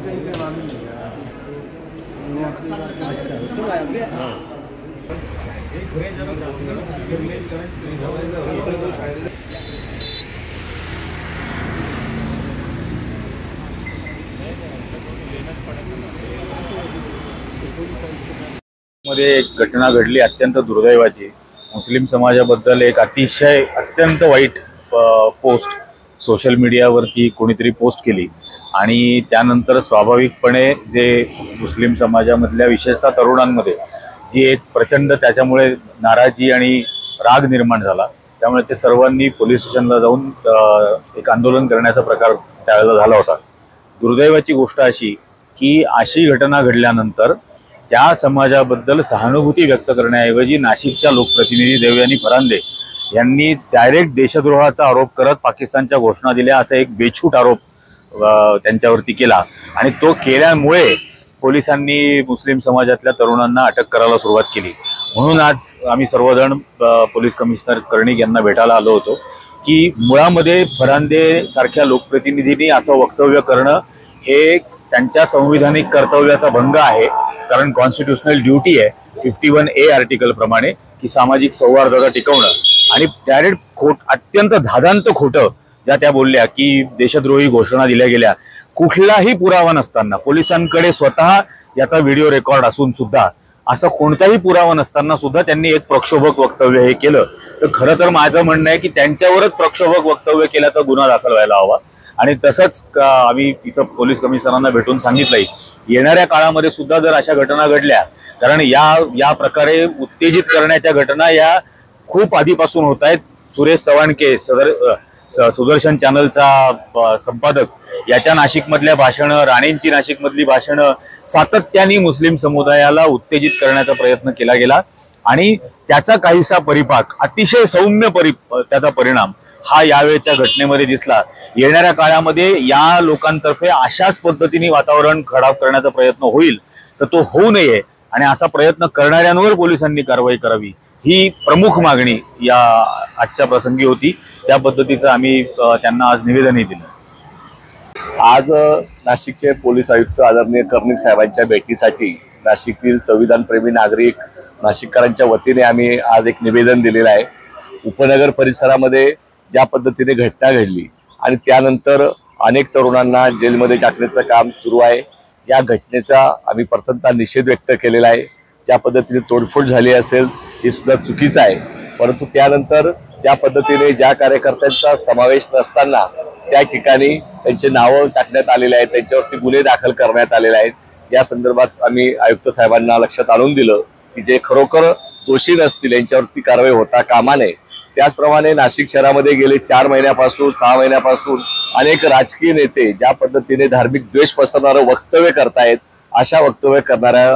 मध्ये एक घटना घडली अत्यंत दुर्दैवाची। मुस्लिम समाजाबद्दल एक अत्यंत वाईट पोस्ट सोशल मीडियावरती कोणीतरी पोस्ट केली आणि त्यानंतर स्वाभाविकपणे जे मुस्लिम समाजामधल्या विशेषतः तरुणांमध्ये जी एक प्रचंड त्याच्यामुळे नाराजी आणि राग निर्माण झाला। त्यामुळे ते सर्वांनी पोलीस स्टेशनला जाऊन एक आंदोलन करण्याचा प्रकार त्यावेळेला झाला होता। दुर्दैवाची गोष्ट अशी की अशी घटना घडल्यानंतर त्या समाजाबद्दल सहानुभूती व्यक्त करण्याऐवजी नाशिकच्या लोकप्रतिनिधी देवयानी फरांदे यांनी डायरेक्ट देशद्रोहाचा आरोप करत पाकिस्तानच्या घोषणा दिल्या असा एक बेछूट आरोप त्यांच्यावरती केला आणि तो केल्यामुळे पोलिसांनी मुस्लिम समाजातल्या तरुणांना अटक करायला सुरुवात केली। म्हणून आज आम्ही सर्वजण पोलीस कमिशनर कर्णिक यांना भेटायला आलो होतो की मुळामध्ये फरांदे सारख्या लोकप्रतिनिधींनी असं वक्तव्य करणं हे त्यांच्या संविधानिक कर्तव्याचा भंग आहे। कारण कॉन्स्टिट्यूशनल ड्यूटी आहे 51A आर्टिकल प्रमाणे की सामाजिक सौहार्दता टिकवणं आणि डायरेक्ट अत्यंत धादांत खोटं ज्या त्या बोलल्या की देशद्रोही घोषणा दिल्या गेल्या, कुठलाही पुरावा नसताना पोलिसांकडे स्वतः याचा व्हिडिओ रेकॉर्ड असून सुद्धा असं कोणताही पुरावा नसताना सुद्धा त्यांनी एक प्रक्षोभक वक्तव्य हे केलं। तर खरं तर माझं म्हणणं आहे की त्यांच्यावरच प्रक्षोभक वक्तव्य केल्याचा गुन्हा दाखल व्हायला हवा आणि तसंच आम्ही इथं पोलीस कमिशनरांना भेटून सांगितलंय येणाऱ्या काळामध्ये सुद्धा जर अशा घटना घडल्या, कारण या प्रकारे उत्तेजित करण्याच्या घटना या खूप आधीपासून होत आहेत। सुरेश चव्हाणके सुदर्शन चॅनलचा संपादक याच्या नाशिकमधल्या भाषणं, राणेंची नाशिकमधली भाषणं सातत्याने मुस्लिम समुदायाला उत्तेजित करण्याचा प्रयत्न केला गेला आणि त्याचा काहीसा परिपाक अतिशय सौम्य त्याचा परिणाम हा यावेळच्या घटनेमध्ये दिसला। येणाऱ्या काळामध्ये या लोकांतर्फे अशाच पद्धतीने वातावरण खराब करण्याचा प्रयत्न होईल तर तो होऊ नये आणि असा प्रयत्न करणाऱ्यांवर पोलिसांनी कारवाई करावी ही प्रमुख मागणी या आजच्या प्रसंगी होती। त्या पद्धतीचं आम्ही त्यांना आज निवेदनही दिलं। आज नाशिकचे पोलीस आयुक्त आदरणीय कर्णिक साहेबांच्या भेटीसाठी नाशिकतील संविधानप्रेमी नागरिक नाशिककरांच्या वतीने आम्ही आज एक निवेदन दिलेलं आहे। उपनगर परिसरामध्ये ज्या पद्धतीने घटना घडली आणि त्यानंतर अनेक तरुणांना जेलमध्ये टाकण्याचं काम सुरू आहे, या घटनेचा आम्ही प्रथमतः निषेध व्यक्त केलेला आहे। ज्या पद्धतीने तोडफोड झाली असेल हे सुद्धा चुकीचं आहे, परंतु त्यानंतर ज्या पद्धतीने ज्या कार्यकर्त्यांचा समावेश नसताना त्या ठिकाणी त्यांचे नावं टाकण्यात आलेले आहेत, त्यांच्यावरती गुन्हे दाखल करण्यात आलेले आहेत, या संदर्भात आम्ही आयुक्त साहेबांना लक्षात आणून दिलं की जे खरोखर दोषी नसतील यांच्यावरती कारवाई होता कामा नये। त्याचप्रमाणे नाशिक शहरामध्ये गेले 4 महिन्यापासून 6 महिन्यापासून अनेक राजकीय नेते ज्या पद्धतीने धार्मिक द्वेष पसरवणारं वक्तव्य करतायत, अशा वक्तव्य करणाऱ्या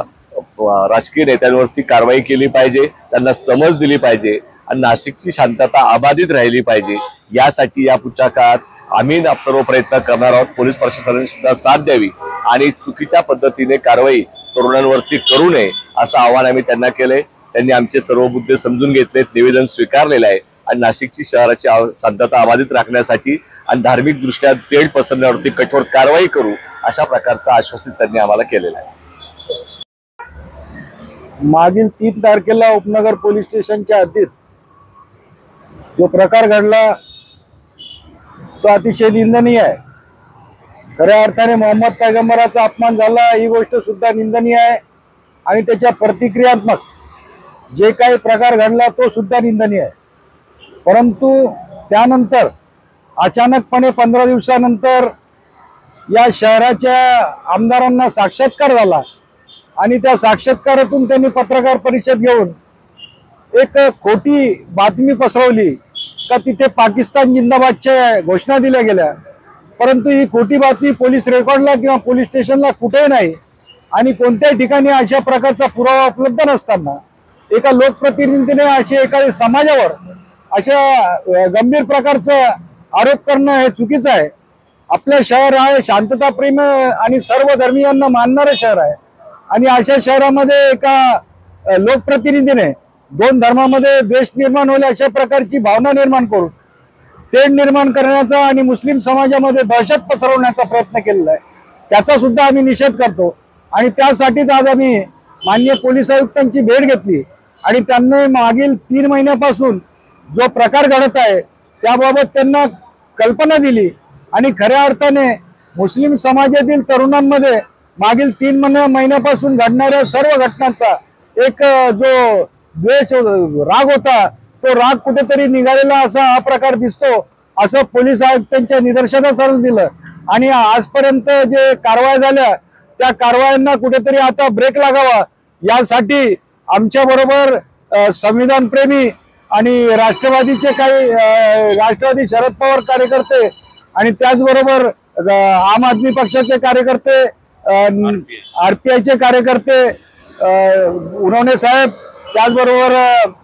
राजकीय नेत्यांवरती कारवाई केली पाहिजे, त्यांना समज दिली पाहिजे आणि नाशिकची शांतता अबाधित राहिली पाहिजे। यासाठी या पुढच्या काळात आम्ही सर्व प्रयत्न करणार आहोत। पोलीस प्रशासनाने सुद्धा साथ द्यावी आणि चुकीच्या पद्धतीने कारवाई तरुणांवरती करू नये असं आवाहन आम्ही त्यांना केलंय। त्यांनी आमचे सर्व मुद्दे समजून घेतलेत, निवेदन स्वीकारलेलं आहे आणि नाशिकची शहराची शांतता अबाधित राखण्यासाठी आणि धार्मिक दृष्ट्या तेढ पसरण्यावरती कठोर कारवाई करू अशा प्रकारचं आश्वासित त्यांनी आम्हाला केलेलं आहे। मागील 3 तारखेला उपनगर पोलीस स्टेशनच्या हद्दीत जो प्रकार घडला तो अतिशय निंदनीय आहे। खऱ्या अर्थाने मोहम्मद पैगंबराचा अपमान झाला ही गोष्ट सुद्धा निंदनीय आहे आणि त्याच्या प्रतिक्रियात्मक जे काही प्रकार घडला तो सुद्धा निंदनीय आहे। परंतु त्यानंतर अचानकपणे 15 दिवसानंतर या शहराच्या आमदारांना साक्षात्कार झाला आणि त्या साक्षात्कारातून त्यांनी पत्रकार परिषद घेऊन एक खोटी बातमी पसरवली का तिथे पाकिस्तान जिंदाबादच्या घोषणा दिल्या गेल्या, परंतु ही खोटी बातमी पोलीस रेकॉर्डला किंवा पोलीस स्टेशनला कुठेही नाही आणि कोणत्याही ठिकाणी अशा प्रकारचा पुरावा उपलब्ध नसताना एका लोकप्रतिनिधीने अशा एखाद्या समाजावर अशा गंभीर प्रकारचा आरोप करणं हे चुकीचं आहे। आपलं शहर आहे शांतताप्रेमी आणि सर्व धर्मीयांना मानणारं शहर आहे आणि अशा शहरामध्ये एका लोकप्रतिनिधीने 2 धर्मामध्ये द्वेष निर्माण होईल अशा प्रकारची भावना निर्माण करून तेढ निर्माण करण्याचा आणि मुस्लिम समाजामध्ये दहशत पसरवण्याचा प्रयत्न केलेला आहे। त्याचा सुद्धा आम्ही निषेध करतो आणि त्यासाठीच आज आम्ही माननीय पोलीस आयुक्तांची भेट घेतली आणि त्यांनी मागील 3 महिन्यापासून जो प्रकार घडत आहे त्याबाबत त्यांना कल्पना दिली आणि खऱ्या अर्थाने मुस्लिम समाजातील तरुणांमध्ये मागील 3 महिन्यापासून घडणाऱ्या सर्व घटनांचा एक जो द्वेष राग होता तो राग कुठेतरी निघालेला असा हा प्रकार दिसतो असं पोलीस आयुक्तांच्या निदर्शनास आणून दिलं आणि आजपर्यंत जे कारवाया झाल्या त्या कारवायांना कुठेतरी आता ब्रेक लागावा यासाठी आमच्या बरोबर संविधानप्रेमी आणि राष्ट्रवादीचे काही राष्ट्रवादी शरद पवार कार्यकर्ते आणि त्याचबरोबर आम आदमी पक्षाचे कार्यकर्ते RPIचे कार्यकर्ते उन्होंने साहेब त्याचबरोबर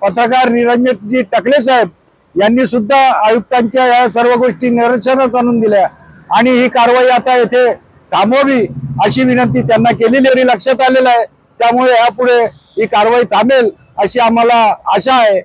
पत्रकार निरंजनजी टकले साहेब यांनी सुद्धा आयुक्तांच्या या सर्व गोष्टी निदर्शनास आणून दिल्या आणि ही कारवाई आता येथे थांबवावी अशी विनंती त्यांना केलेली आणि लक्षात आलेलं आहे त्यामुळे यापुढे ही कारवाई थांबेल अशी आम्हाला आशा आहे।